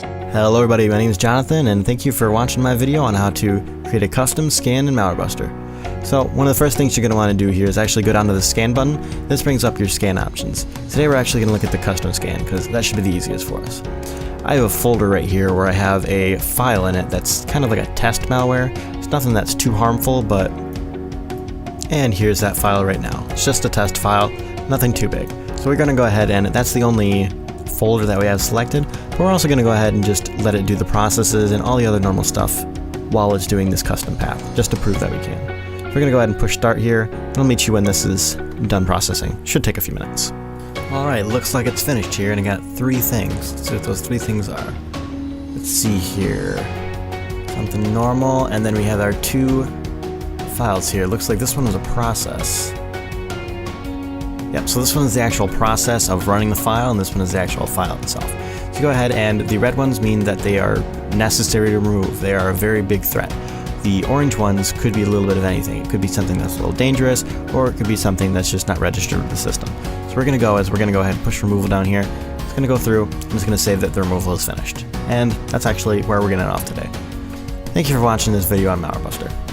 Hello everybody, my name is Jonathan and thank you for watching my video on how to create a custom scan in MalwareBuster. So one of the first things you're going to want to do here is actually go down to the scan button. This brings up your scan options. Today we're actually going to look at the custom scan because that should be the easiest for us. I have a folder right here where I have a file in it that's kind of like a test malware. It's nothing that's too harmful, but... And here's that file right now. It's just a test file, nothing too big. So we're going to go ahead and that's the only folder that we have selected, but we're also going to go ahead and just let it do the processes and all the other normal stuff while it's doing this custom path, just to prove that we can. We're going to go ahead and push start here, and I'll meet you when this is done processing. Should take a few minutes. Alright, looks like it's finished here, and I got 3 things. Let's see what those 3 things are. Let's see here. Something normal, and then we have our 2 files here. Looks like this one was a process. Yep, so this one is the actual process of running the file, and this one is the actual file itself. So go ahead, and the red ones mean that they are necessary to remove. They are a very big threat. The orange ones could be a little bit of anything. It could be something that's a little dangerous, or it could be something that's just not registered with the system. So we're going to go go ahead and push removal down here. It's going to go through. I'm just going to say that the removal is finished. And that's actually where we're going to end off today. Thank you for watching this video on MalwareBuster.